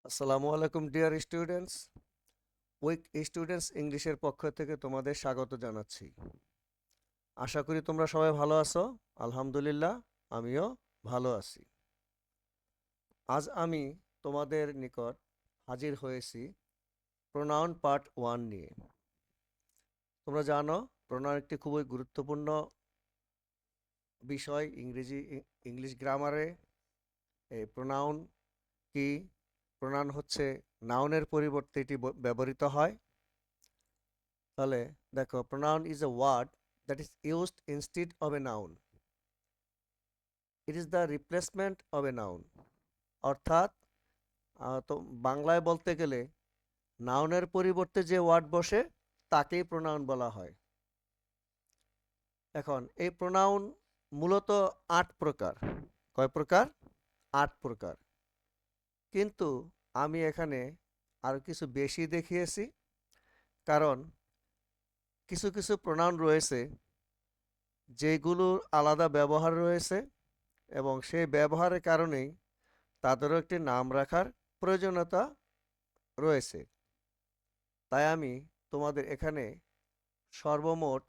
আসসালামু আলাইকুম dear students. Week students ইংলিশের পক্ষ থেকে তোমাদের স্বাগত জানাচ্ছি। আশা করি তোমরা সবাই ভালো আছো। আলহামদুলিল্লাহ, আমিও ভালো আছি। আজ আমি তোমাদের নিকট হাজির হয়েছি প্রোনাউন পার্ট 1 নিয়ে। তোমরা জানো প্রোনাউন একটি খুবই গুরুত্বপূর্ণ বিষয় ইংলিশ গ্রামারে। এই প্রোনাউন কি? প্রোনাউন হচ্ছে নাউনের পরিবর্তে এটি ব্যবহৃত হয়। তাহলে দেখো, pronoun is a word that is used instead of a noun. It is the replacement of a noun. অর্থাৎ তো বাংলায় বলতে গেলে নাউনের পরিবর্তে যে ওয়ার্ড বসে তাকেই প্রোনাউন বলা হয়। এখন এই প্রোনাউন মূলত ৮ প্রকার। কয় প্রকার? ৮ প্রকার। কিন্তু আমি এখানে আরো কিছু বেশি দেখিয়েছি, কারণ কিছু কিছু প্রোনাউন রয়েছে যেগুলোর আলাদা ব্যবহার রয়েছে এবং সেই ব্যবহারের কারণেই তাদেরও একটি নাম রাখার প্রয়োজনীয়তা রয়েছে। তাই আমি তোমাদের এখানে সর্বমোট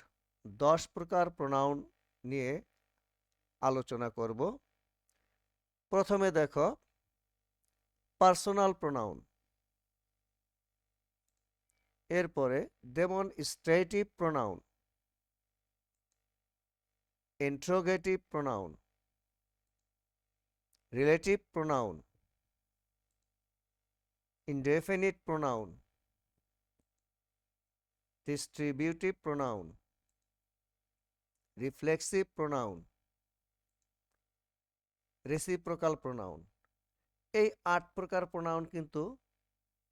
১০ প্রকার প্রোনাউন নিয়ে আলোচনা করব। প্রথমে দেখো, পার্সোনাল প্রোনাউন, এরপরে demonstrative pronoun, interrogative pronoun, relative pronoun, indefinite pronoun, distributive pronoun, reflexive pronoun, reciprocal pronoun. এই ৮ প্রকার প্রোনাউন কিন্তু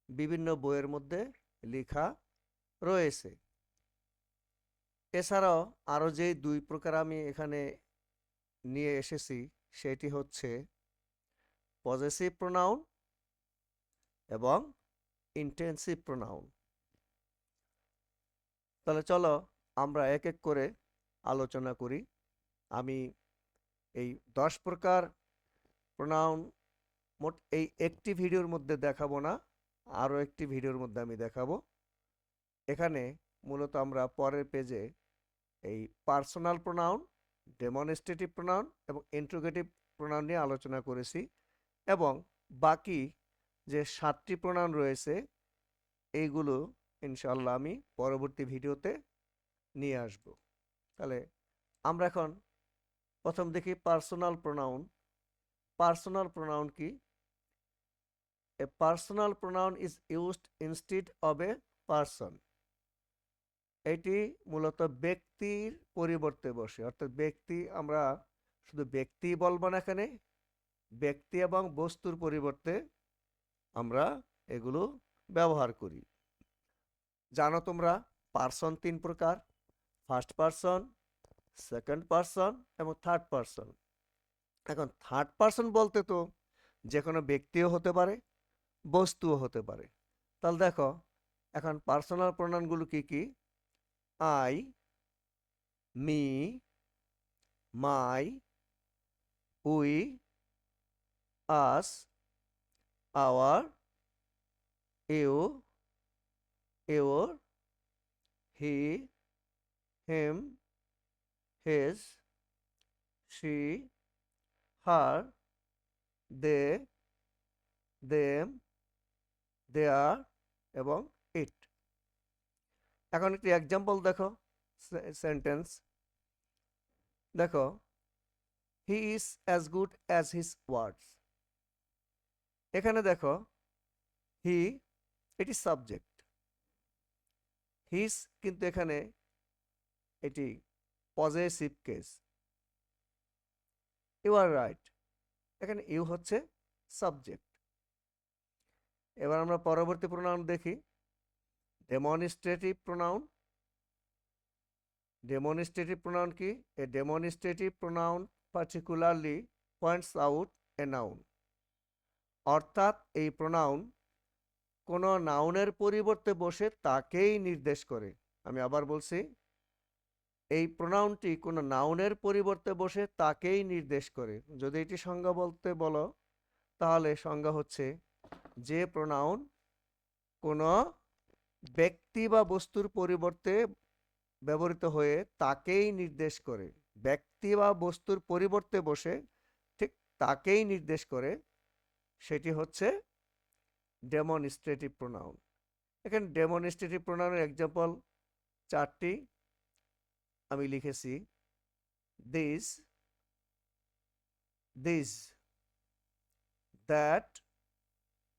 বিভিন্ন বইয়ের মধ্যে লেখা রয়েছে। এছাড়াও আরও যে ২ প্রকার আমি এখানে নিয়ে এসেছি সেটি হচ্ছে পজেসিভ প্রোনাউন এবং ইন্টেন্সিভ প্রোনাউন। তাহলে চলো আমরা এক এক করে আলোচনা করি। আমি এই ১০ প্রকার প্রোনাউন মোট এই একটি ভিডিওর মধ্যে দেখাবো না, আরও একটি ভিডিওর মধ্যে আমি দেখাবো। এখানে মূলত আমরা পরের পেজে এই পার্সোনাল প্রোনাউন, ডেমনস্ট্রেটিভ প্রোনাউন এবং ইন্ট্রোগেটিভ প্রোনাউন নিয়ে আলোচনা করেছি, এবং বাকি যে ৭টি প্রোনাউন রয়েছে এইগুলো ইনশাআল্লাহ আমি পরবর্তী ভিডিওতে নিয়ে আসব। তাহলে আমরা এখন প্রথম দেখি পার্সোনাল প্রোনাউন। পার্সোনাল প্রোনাউন কি? A personal pronoun is used instead of a person. এটি মূলত ব্যক্তির পরিবর্তে বসে, অর্থাৎ ব্যক্তি, আমরা শুধু ব্যক্তি বলবো না, এখানে ব্যক্তি এবং বস্তুর পরিবর্তে আমরা এগুলো ব্যবহার করি। জানো তোমরা পার্সন ৩ প্রকার: ফার্স্ট পার্সন, সেকেন্ড পার্সন এবং থার্ড পার্সন। এখন থার্ড পার্সন বলতে তো যে কোনো ব্যক্তিও হতে পারে, বস্তুও হতে পারে। তাহলে দেখো এখন পার্সোনাল প্রোনাউনগুলো কি কি? I, me, my, we, us, our, you, your, he, him, his, she, her, they, them, their এবং ইট। এখন একটি এক্সাম্পল দেখো, সেন্টেন্স দেখো, he is as good as his words. এখানে দেখো, হি এটি সাবজেক্ট, হিজ কিন্তু এখানে এটি possessive case. You are right, এখানে ইউ হচ্ছে সাবজেক্ট। এবার আমরা পরবর্তী প্রোনাউন দেখি, ডেমনস্ট্রেটিভ প্রোনাউন। ডেমনস্ট্রেটিভ প্রোনাউন কি? A demonstrative pronoun particularly points out a noun. অর্থাৎ এই প্রোনাউন কোনো নাউনের পরিবর্তে বসে তাকেই নির্দেশ করে। আমি আবার বলছি, এই প্রোনাউনটি কোনো নাউনের পরিবর্তে বসে তাকেই নির্দেশ করে। যদি এটি সংজ্ঞা বলতে বলো, তাহলে সংজ্ঞা হচ্ছে যে প্রোনাউন কোনো ব্যক্তি বা বস্তুর পরিবর্তে ব্যবহৃত হয়ে তাকেই নির্দেশ করে, ব্যক্তি বা বস্তুর পরিবর্তে বসে ঠিক তাকেই নির্দেশ করে, সেটি হচ্ছে ডেমনস্ট্রেটিভ প্রোনাউন। এখানে ডেমনস্ট্রেটিভ প্রোনাউনের এক্সাম্পল 4টি আমি লিখেছি। This, this, that,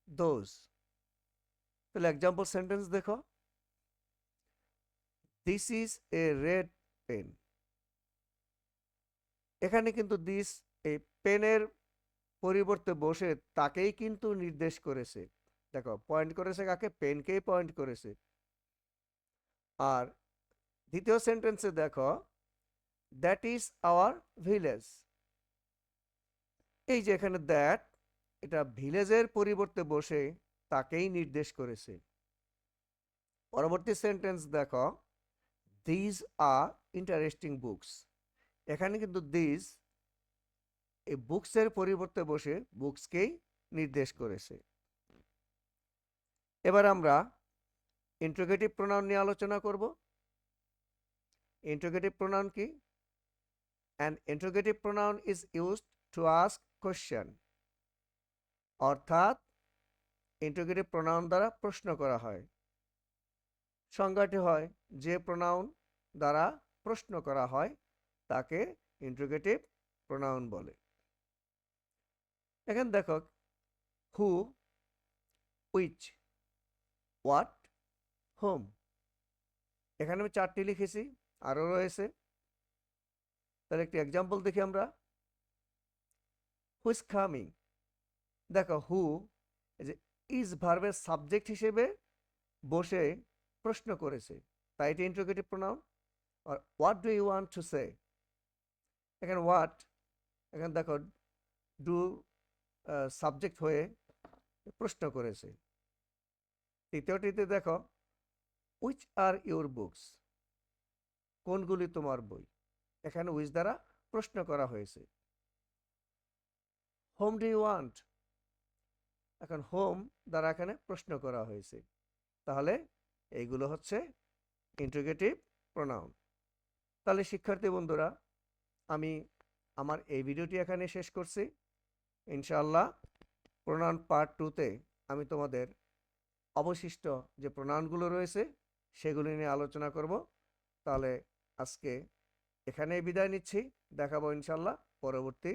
those. তাহলে এক্সাম্পল সেন্টেন্স দেখো। This is a red pen. এখানে কিন্তু দিস এই পেনের পরিবর্তে বসে তাকেই কিন্তু নির্দেশ করেছে। দেখো পয়েন্ট করেছে কাকে? পেনকেই পয়েন্ট করেছে। আর দ্বিতীয় সেন্টেন্সে দেখো, দ্যাট ইজ আওয়ার ভিলেজ। এই যে এখানে দ্যাট, এটা ভিলেজের পরিবর্তে বসে তাকেই নির্দেশ করেছে। পরবর্তী সেন্টেন্স দেখো, দিস আর ইন্টারেস্টিং বুকস। এখানে কিন্তু দিস এই বুকসের পরিবর্তে বসে বুকসকেই নির্দেশ করেছে। এবার আমরা ইন্টারোগেটিভ প্রোনাউন নিয়ে আলোচনা করব। ইন্টারোগেটিভ প্রোনাউন কি? An interrogative pronoun is used to ask question. অর্থাৎ ইন্টারোগেটিভ প্রোনাউন দ্বারা প্রশ্ন করা হয়। সংজ্ঞাটি হয়, যে প্রোনাউন দ্বারা প্রশ্ন করা হয় তাকে ইন্টারোগেটিভ প্রোনাউন বলে। এখানে দেখো, হু, উইচ, হোয়াট, হোম। এখানে আমি 4টি লিখেছি, আরও রয়েছে। তাহলে একটি এক্সাম্পল দেখি আমরা। Who is coming. দেখো হু যে ইজ ভার্বের সাবজেক্ট হিসেবে বসে প্রশ্ন করেছে, তাই এটি ইন্টারোগেটিভ প্রোনাউন। আর what do you want to say. এখানে হোয়াট, এখানে দেখো ডু সাবজেক্ট হয়ে প্রশ্ন করেছে। তৃতীয়টিতে দেখো, উইচ আর ইউর বুকস। কোনগুলি তোমার বই। এখানে উইচ দ্বারা প্রশ্ন করা হয়েছে। Whom do you want. এখন হোম দ্বারা এখানে প্রশ্ন করা হয়েছে। তাহলে এইগুলো হচ্ছে ইন্টারোগেটিভ প্রোনাউন। তাহলে শিক্ষার্থী বন্ধুরা, আমি আমার এই ভিডিওটি এখানে শেষ করছি। ইনশাআল্লাহ প্রোনাউন পার্ট 2তে আমি তোমাদের অবশিষ্ট যে প্রোনাউনগুলো রয়েছে সেগুলি নিয়ে আলোচনা করব। তাহলে আজকে এখানেই বিদায় নিচ্ছি। দেখাবো ইনশাআল্লাহ পরবর্তী